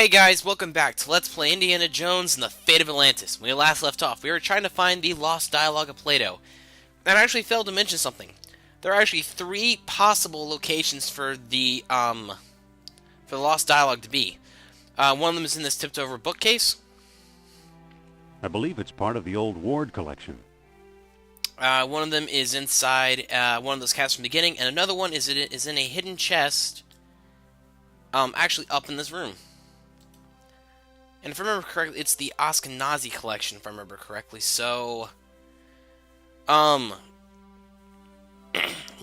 Hey guys, welcome back to Let's Play Indiana Jones and the Fate of Atlantis. When we last left off, we were trying to find the lost dialogue of Plato. And I actually failed to mention something. There are actually 3 possible locations for the lost dialogue to be. One of them is in this tipped-over bookcase. I believe it's part of the old Ward collection. One of them is inside one of those casts from the beginning, and another one is in a hidden chest, actually up in this room. And if I remember correctly, it's the Ashkenazi collection, if I remember correctly. So, we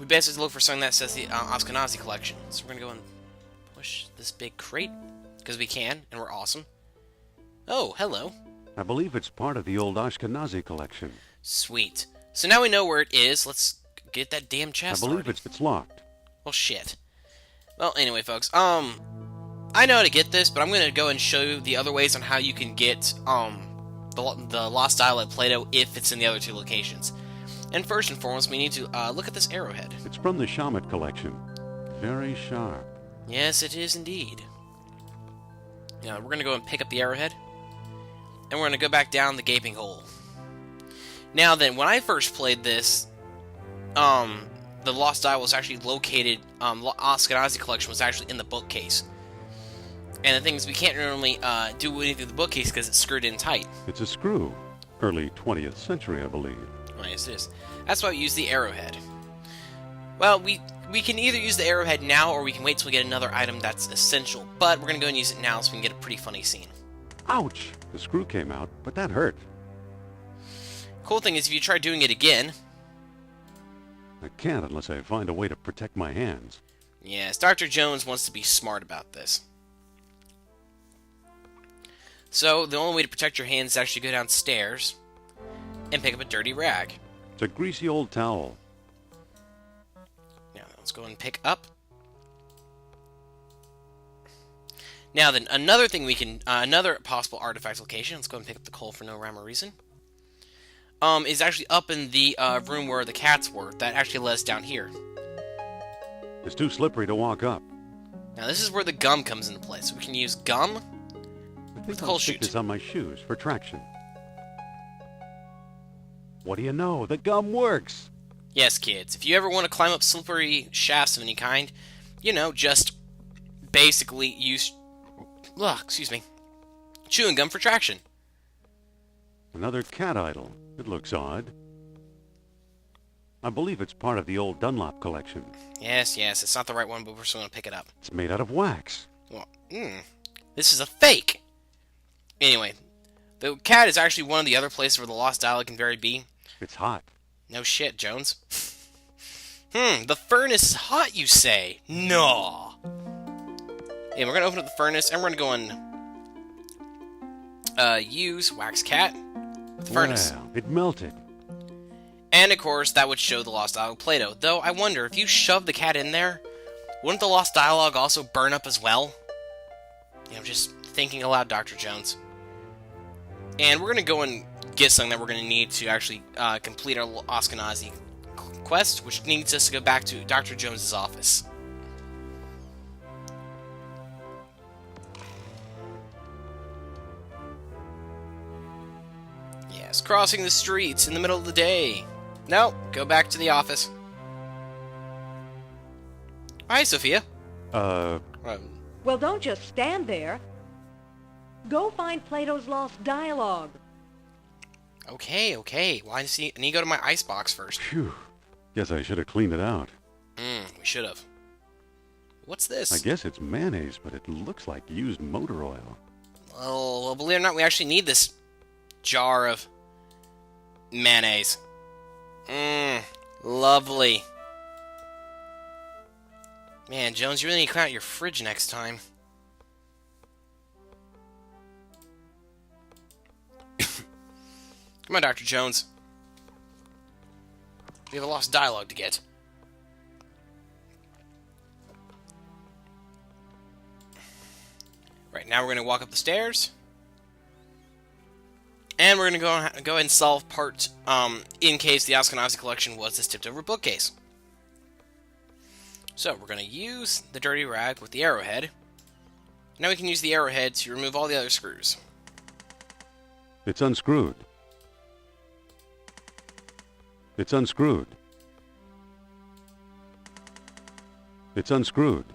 basically look for something that says the Ashkenazi collection. So we're gonna go and push this big crate, because we can, and we're awesome. Oh, hello. I believe it's part of the old Ashkenazi collection. Sweet. So now we know where it is. Let's get that damn chest. I believe it's locked. Well, shit. Well, anyway, folks, I know how to get this, but I'm going to go and show you the other ways on how you can get the lost dial at Plato if it's in the other 2 locations. And first and foremost, we need to look at this arrowhead. It's from the Shamet collection. Very sharp. Yes, it is indeed. Now, we're going to go and pick up the arrowhead, and we're going to go back down the gaping hole. Now then, when I first played this, the lost dial was actually located, Ashkenazi collection was actually in the bookcase. And the thing is, we can't normally do anything with the bookcase because it's screwed in tight. It's a screw. Early 20th century, I believe. What is this? That's why we use the arrowhead. Well, we can either use the arrowhead now, or we can wait till we get another item that's essential. But we're going to go and use it now so we can get a pretty funny scene. Ouch! The screw came out, but that hurt. Cool thing is, if you try doing it again... I can't unless I find a way to protect my hands. Yes, Dr. Jones wants to be smart about this. So, the only way to protect your hands is actually go downstairs and pick up a dirty rag. It's a greasy old towel. Now, let's go and pick up. Now then, another thing we can, another possible artifact location, let's go and pick up the coal for no rhyme or reason, is actually up in the room where the cats were. That actually led us down here. It's too slippery to walk up. Now, this is where the gum comes into play. So we can use gum I with think coal I'll stick chute. this on my shoes for traction. What do you know? The gum works! Yes, kids. If you ever want to climb up slippery shafts of any kind, you know, just basically use, chewing gum for traction. Another cat idol. It looks odd. I believe it's part of the old Dunlop collection. Yes, it's not the right one, but we're still going to pick it up. It's made out of wax. Well, this is a fake! Anyway, the cat is actually one of the other places where the lost dialogue can very be. It's hot. No shit, Jones. The furnace is hot, you say? No. And we're going to open up the furnace, and we're going to go and use Wax Cat with the furnace. Wow, it melted. And, of course, that would show the lost dialogue of Plato. Though, I wonder, if you shove the cat in there, wouldn't the lost dialogue also burn up as well? You know, just thinking aloud, Dr. Jones. And we're going to go and get something that we're going to need to actually complete our Ashkenazi quest, which needs us to go back to Dr. Jones's office. Yes, crossing the streets in the middle of the day. No, go back to the office. Hi, Sophia. Well, don't just stand there. Go find Plato's lost dialogue. Okay. Why does he... I need to go to my icebox first. Phew. Guess I should have cleaned it out. We should have. What's this? I guess it's mayonnaise, but it looks like used motor oil. Well, believe it or not, we actually need this jar of mayonnaise. Lovely. Man, Jones, you really need to clean out your fridge next time. Come on, Dr. Jones. We have a lost dialogue to get. Right, now we're going to walk up the stairs. And we're going to go ahead and solve part, in case the Ashkenazi collection was this tipped-over bookcase. So, we're going to use the dirty rag with the arrowhead. Now we can use the arrowhead to remove all the other screws. It's unscrewed. It's unscrewed. It's unscrewed.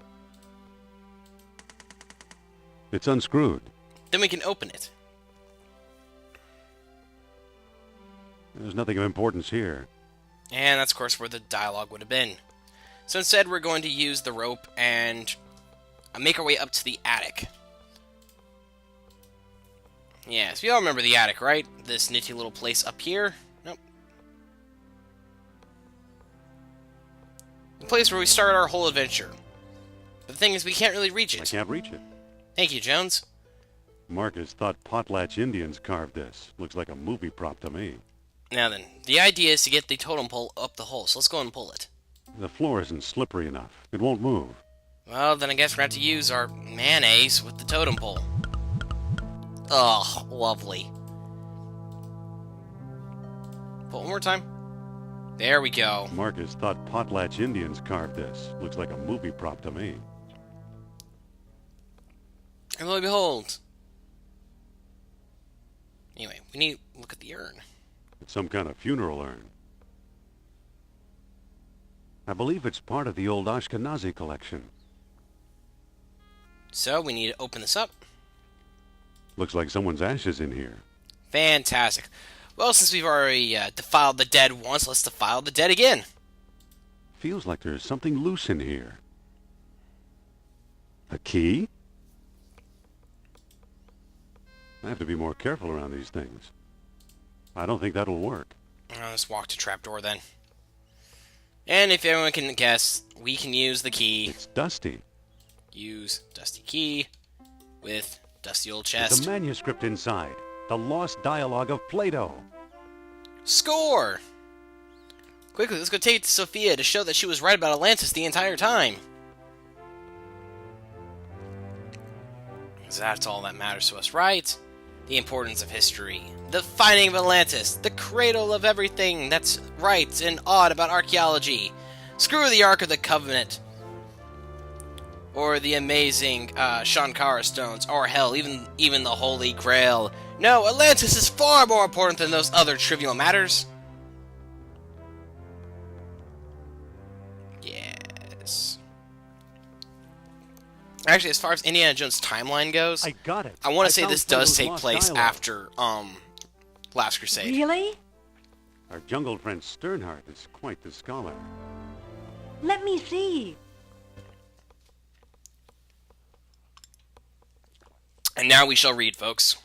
It's unscrewed. Then we can open it. There's nothing of importance here. And that's, of course, where the dialogue would have been. So instead, we're going to use the rope and make our way up to the attic. Yeah, so you all remember the attic, right? This nifty little place up here? Nope. The place where we started our whole adventure. But the thing is, we can't really reach it. I can't reach it. Thank you, Jones. Marcus thought potlatch Indians carved this. Looks like a movie prop to me. Now then, the idea is to get the totem pole up the hole, so let's go and pull it. The floor isn't slippery enough. It won't move. Well, then I guess we're going to have to use our mayonnaise with the totem pole. Oh, lovely. Pull it one more time. There we go. Marcus thought potlatch Indians carved this. Looks like a movie prop to me. And lo and behold. Anyway, we need to look at the urn. It's some kind of funeral urn. I believe it's part of the old Ashkenazi collection. So, we need to open this up. Looks like someone's ashes in here. Fantastic. Well, since we've already defiled the dead once, let's defile the dead again. Feels like there's something loose in here. A key? I have to be more careful around these things. I don't think that'll work. Let's walk to trapdoor then. And if everyone can guess, we can use the key. It's dusty. Use dusty key with dusty old There's chest. a manuscript inside. The lost dialogue of Plato. Score! Quickly, let's go take it to Sophia to show that she was right about Atlantis the entire time. Because that's all that matters to us, right? The importance of history. The finding of Atlantis. The cradle of everything that's right and odd about archaeology. Screw the Ark of the Covenant. Or the amazing Shankara stones. Or hell, even the Holy Grail. No, Atlantis is far more important than those other trivial matters. Yes. Actually, as far as Indiana Jones' timeline goes, I got it. I want to say found this does Plato's take lost place dialogue. after Last Crusade. Really? Our jungle friend Sternhardt is quite the scholar. Let me see. And now we shall read, folks.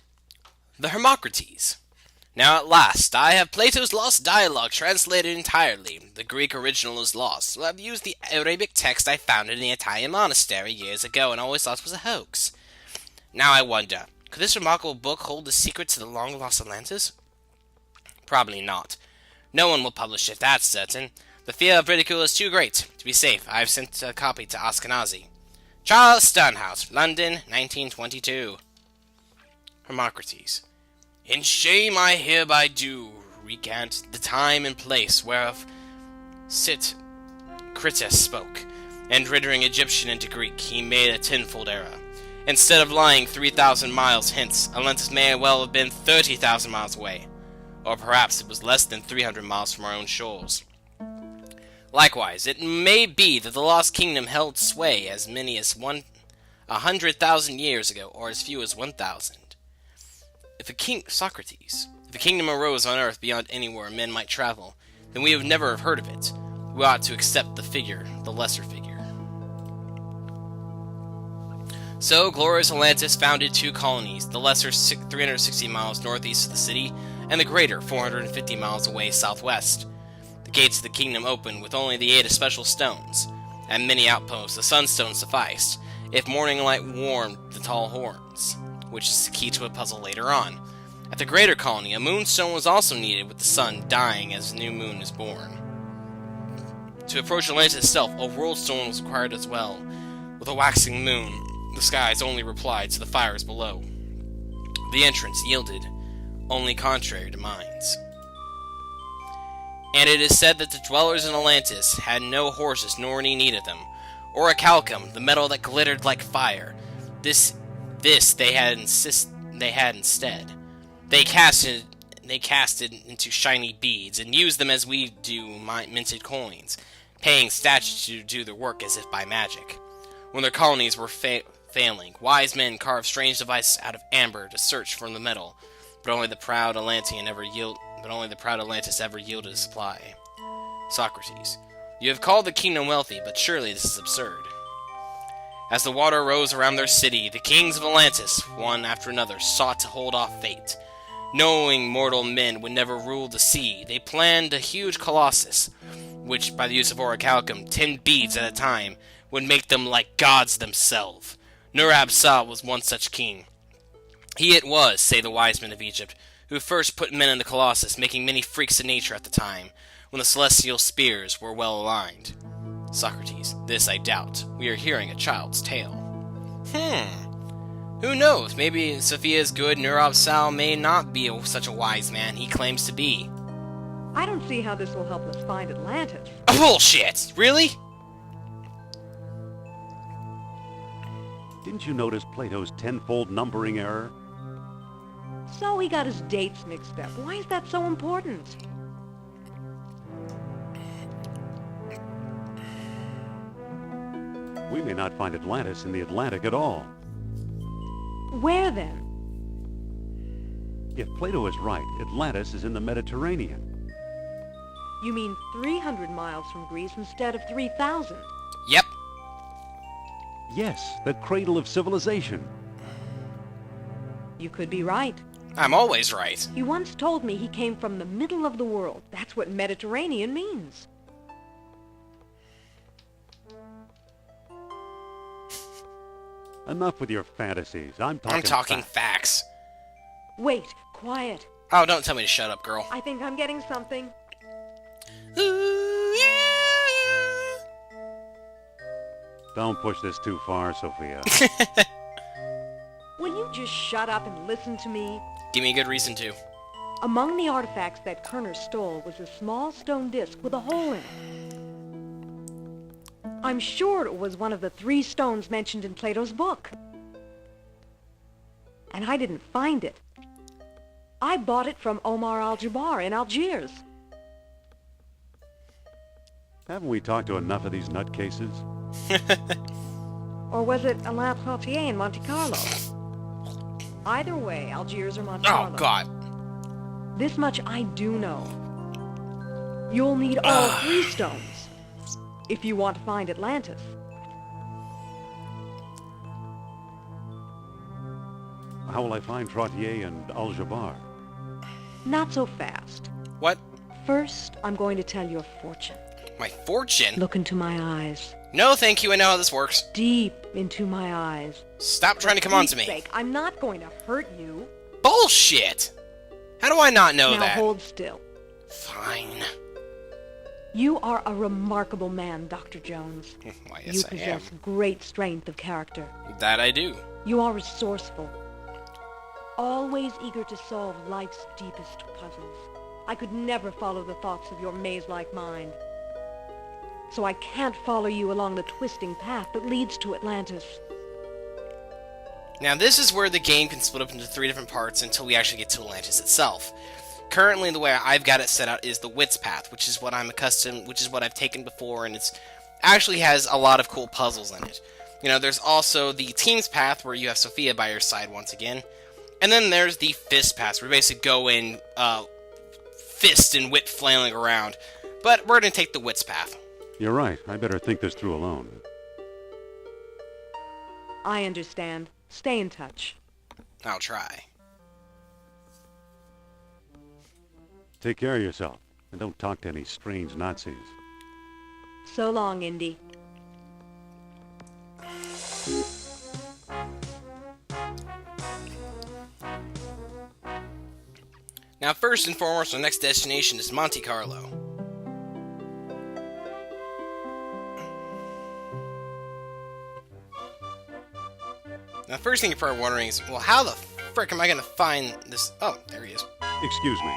The Hermocrates. Now at last, I have Plato's lost dialogue translated entirely. The Greek original is lost, so I've used the Arabic text I found in the Italian monastery years ago and always thought it was a hoax. Now I wonder, could this remarkable book hold the secret to the long-lost Atlantis? Probably not. No one will publish it, that's certain. The fear of ridicule is too great. To be safe, I have sent a copy to Ashkenazi. Charles Sternhouse, London, 1922. Hermocrates. In shame I hereby do recant the time and place whereof Critus spoke, and rendering Egyptian into Greek, he made a tenfold error. Instead of lying 3,000 miles hence, Atlantis may well have been 30,000 miles away, or perhaps it was less than 300 miles from our own shores. Likewise, it may be that the Lost Kingdom held sway as many as 100,000 years ago, or as few as 1,000. If a kingdom arose on Earth beyond anywhere men might travel, then we would never have heard of it. We ought to accept the lesser figure. So, glorious Atlantis founded two colonies, the lesser 360 miles northeast of the city, and the greater 450 miles away southwest. The gates of the kingdom opened with only the aid of special stones. At many outposts, the sunstone sufficed, if morning light warmed the tall horns, which is the key to a puzzle later on. At the greater colony, a moonstone was also needed, with the sun dying as a new moon is born. To approach Atlantis itself, a world stone was required as well. With a waxing moon, the skies only replied to the fires below. The entrance yielded only contrary to minds. And it is said that the dwellers in Atlantis had no horses nor any need of them, or a calcum, the metal that glittered like fire. This This they had instead. They cast it into shiny beads and used them as we do minted coins, paying statues to do their work as if by magic. When their colonies were failing, wise men carved strange devices out of amber to search for the metal, but only the proud Atlantis ever yielded a supply. Socrates, you have called the kingdom wealthy, but surely this is absurd. As the water rose around their city, the kings of Atlantis, one after another, sought to hold off fate. Knowing mortal men would never rule the sea, they planned a huge colossus, which, by the use of orichalcum, 10 beads at a time, would make them like gods themselves. Nur-Ab-Sah was one such king. He it was, say the wise men of Egypt, who first put men in the colossus, making many freaks of nature at the time, when the celestial spheres were well aligned. Socrates, this I doubt. We are hearing a child's tale. Who knows? Maybe Sophia's good Nur-Ab-Sah may not be such a wise man he claims to be. I don't see how this will help us find Atlantis. Bullshit! Really? Didn't you notice Plato's tenfold numbering error? So he got his dates mixed up. Why is that so important? We may not find Atlantis in the Atlantic at all. Where then? If Plato is right, Atlantis is in the Mediterranean. You mean 300 miles from Greece instead of 3,000? Yep. Yes, the cradle of civilization. You could be right. I'm always right. He once told me he came from the middle of the world. That's what Mediterranean means. Enough with your fantasies. I'm talking facts. Wait, quiet. Oh, don't tell me to shut up, girl. I think I'm getting something. Ooh, yeah. Don't push this too far, Sophia. Will you just shut up and listen to me? Give me a good reason to. Among the artifacts that Kerner stole was a small stone disc with a hole in it. I'm sure it was one of the 3 stones mentioned in Plato's book. And I didn't find it. I bought it from Omar al-Jabbar in Algiers. Haven't we talked to enough of these nutcases? Or was it Alain Trottier in Monte Carlo? Either way, Algiers or Monte Carlo. Oh, God. This much I do know. You'll need all 3 stones if you want to find Atlantis. How will I find Trottier and Al-Jabbar? Not so fast. What? First, I'm going to tell your fortune. My fortune? Look into my eyes. No, thank you. I know how this works. Deep into my eyes. Stop trying to come on to me. For Pete's sake, I'm not going to hurt you. Bullshit! How do I not know now that? Now hold still. Fine. You are a remarkable man, Dr. Jones. Why, yes, you I am. possess great strength of character. That I do. You are resourceful. Always eager to solve life's deepest puzzles. I could never follow the thoughts of your maze-like mind. So I can't follow you along the twisting path that leads to Atlantis. Now this is where the game can split up into 3 different parts until we actually get to Atlantis itself. Currently, the way I've got it set out is the Wits path, which is what I'm accustomed, which is what I've taken before, and it's actually has a lot of cool puzzles in it. You know, there's also the Teams path, where you have Sophia by your side once again, and then there's the Fist path, where you basically go in, fist and wit flailing around, but we're going to take the Wits path. You're right. I better think this through alone. I understand. Stay in touch. I'll try. Take care of yourself, and don't talk to any strange Nazis. So long, Indy. Now, first and foremost, our next destination is Monte Carlo. Now, first thing you're probably wondering is, well, how the frick am I going to find this? Oh, there he is. Excuse me.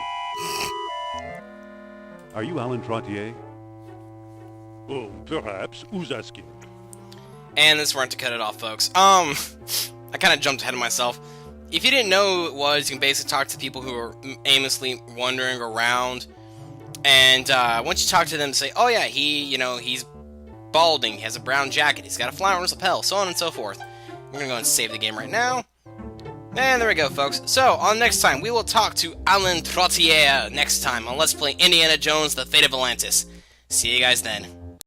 Are you Alain Trottier? Oh, perhaps. Who's asking? And this is where I have to cut it off, folks. I kind of jumped ahead of myself. If you didn't know who it was, you can basically talk to people who are aimlessly wandering around. And once you talk to them, say, oh yeah, he's balding, he has a brown jacket, he's got a flower on his lapel, so on and so forth. We're going to go and save the game right now. And there we go, folks. So, on next time, we will talk to Alain Trottier next time on Let's Play Indiana Jones, The Fate of Atlantis. See you guys then.